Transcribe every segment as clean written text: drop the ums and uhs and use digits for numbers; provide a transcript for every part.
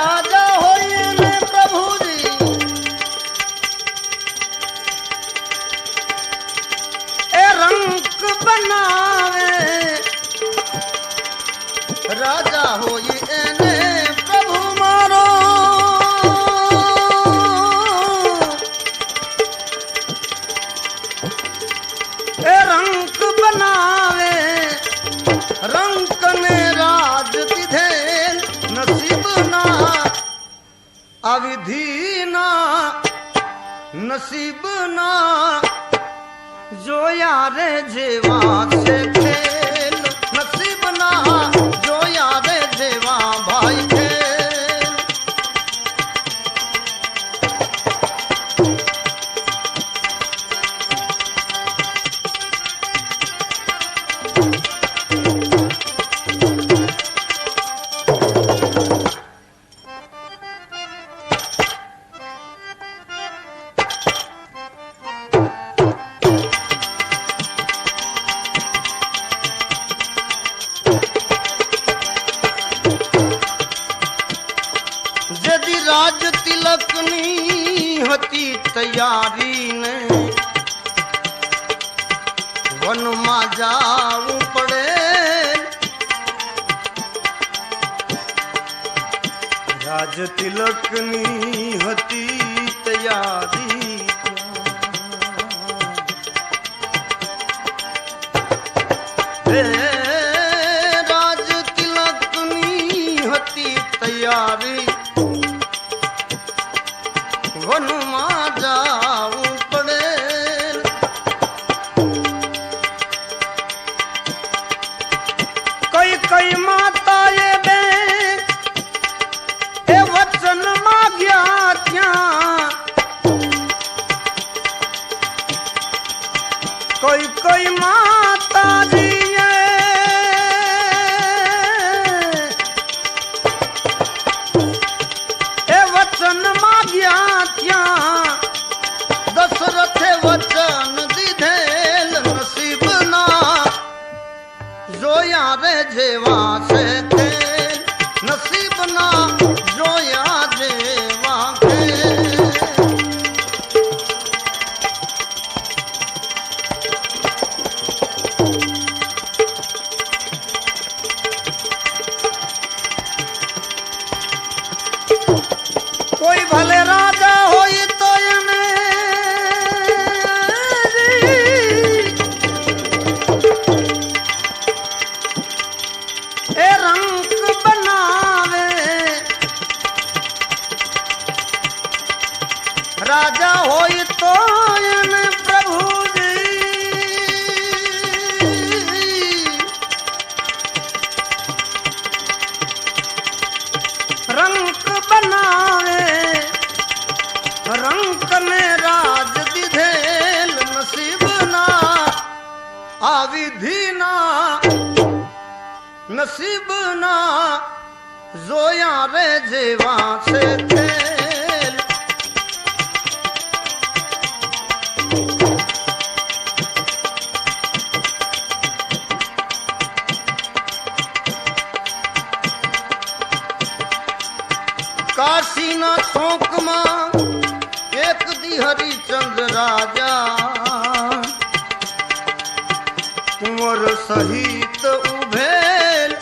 राजा होइए ने प्रभु जी ए रंग बनावे राजा होइए ने प्रभु मारो ए रंग बनावे रंग ने राज दिधे नसीब ना अविधि ना नसीब ना जो यारे जेवा से खेल नसीब ना जो यारे जेवा भाई खेल यदि राज तिलकनी होती तैयारी ने वन में जाऊं पड़े राज तिलकनी होती तैयारी राज तिलकनी होती तैयारी वन में जाऊं पड़े कई कई माता ये बे ए वचन मांग्या क्या कोई कोई माता जी ए वचन मांग्या क्या दशरथ वचन दिधेल नसीब ना जो यारे जेवा से खेल नसीब ना जो या जेवा खेल कोई भले राजा होई तो ए रंग बनावे राजा होई तो प्रभु जी रंग बनावे रंग ने राज दिधेल नसीब ना आविधि ना नसीब ना जो यारे जेवा से खेल काशी ना शोक मां एक दी हरिचंद्र राजा कुंवर सहित उभेल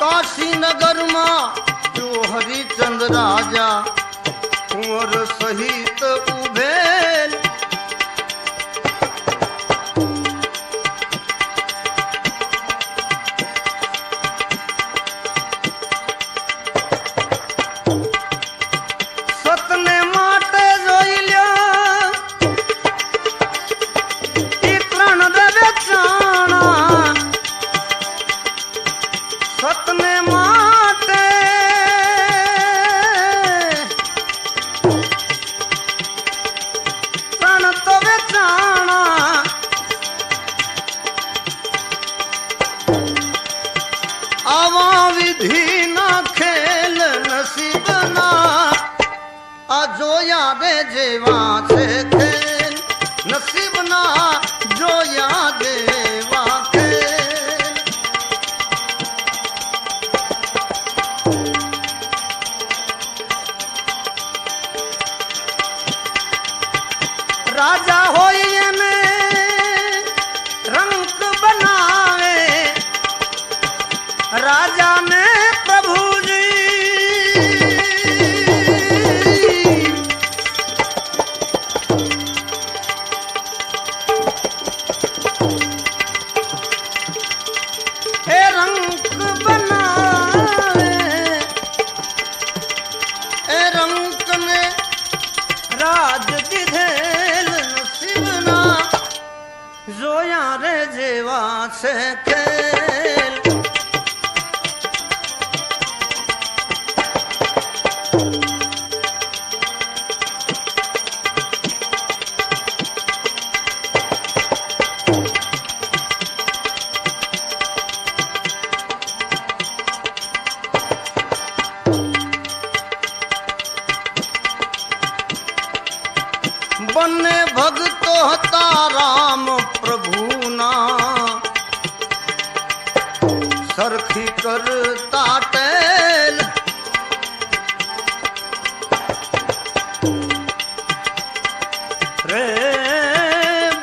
काशी नगर मां जो हरिचंद्र राजा कुंवर सहित उभेल सतने माटे जोई ल्यो ई प्राण देवे चाणा सतने माटे आवा विधि ना खेल नसीब जो यादे जेवा से खेल नसीब ना जो यादे वा खेल। राजा होइए में रंग बनावे राजा ने प्रभु जी रंग बनावे रंग ने राज दिधेल नसीब ना जोया रे जेवा से खेल। बने भगतो हता राम प्रभु ना सरखी करता टेल। रे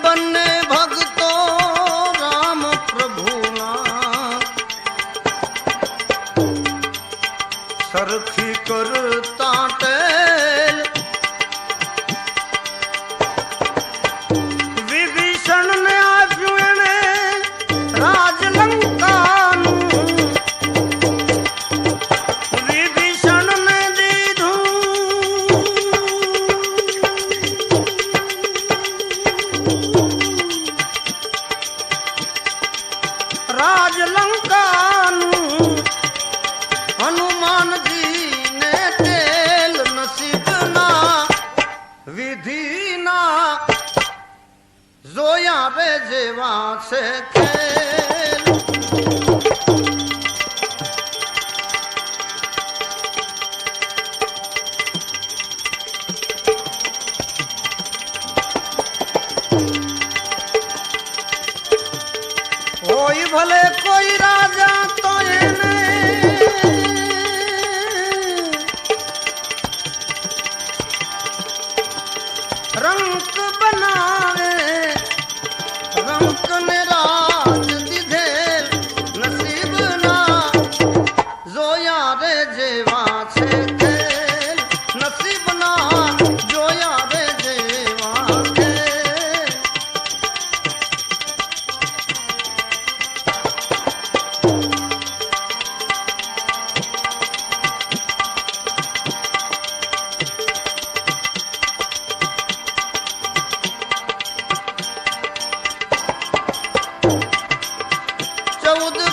बने भगतो राम प्रभु ना सरखी करता टेल। राजलंका हनुमान जी ने तेल नसीब ना विधि ना जोया रे जेवा से खेल। कोई भले कोई राजा तो रंग बनावे रंग ने राज दिधेल नसीब ना जोया रे जेवा से खेल। नसीब ना जोया रे जेवा खेल।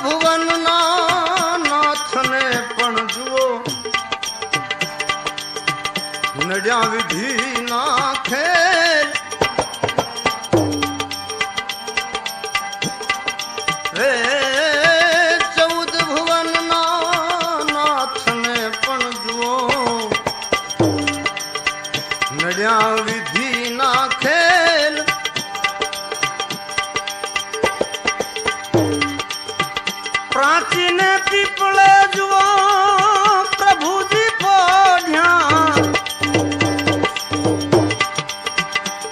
भुवन ना नाथ ने पण जुओ नड्या विधि ना खेल। रे 14 भुवन ना नाथ ने पण जुओ नड्या विधि ना खेल। प्राचीन पीपले जुओ प्रभु जी पोढ़िया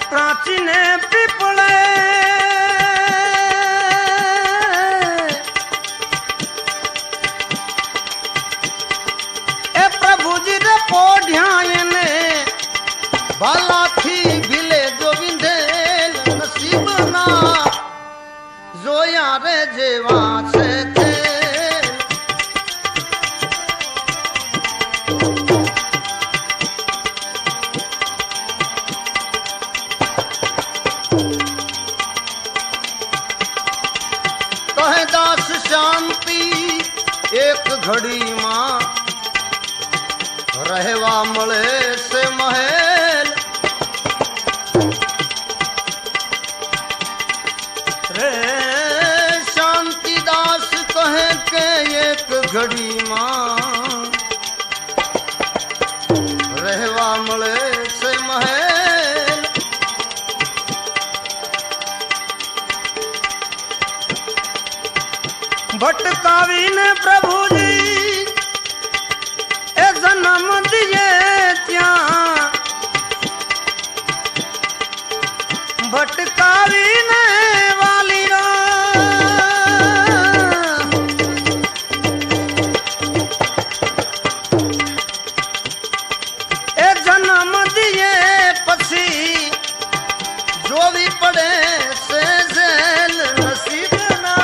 प्राचीन पीपले ए प्रभु जी रे पोढ़िया ने बाला थी भिले गोविंदेल नसीब ना जोया रे जेवा से कहे दास शांति एक घड़ी मां रहवा मले से महल। रे शांति दास कहे के एक घड़ी मां रहवा मले भटकावी ने प्रभु जी ए जन्म दिए त्या भटकावी ने वाली रो ए जन्म दिए पछी जो भी पड़े से जेल नसीब ना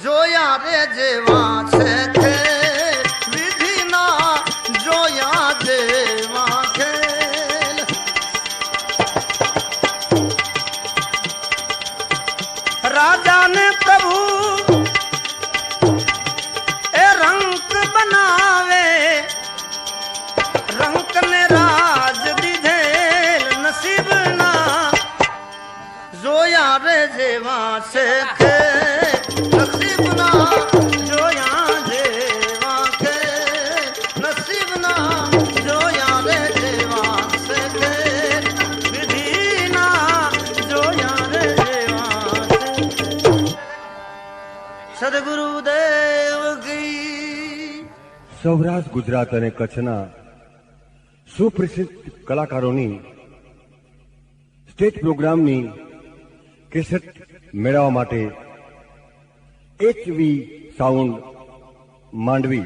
जो यारे जेवा छे थे विधि ना जो या जेवा खेल राजा ने प्रभु ए रंक बनावे रंक ने राज दीधेल नसीब ना जो यारे जेवा से थे नसीब ना जो यहाँ जेवा के नसीब ना जो यारे जेवा से थे विधि ना जो यारे जेवा से सदगुरुदेव की સૌરાષ્ટ્ર ગુજરાત અને કચ્છના સુપ્રસિદ્ધ કલાકારોની સ્ટેજ પ્રોગ્રામની કેસેટ મેળવવા માટે HV સાઉન્ડ માંડવી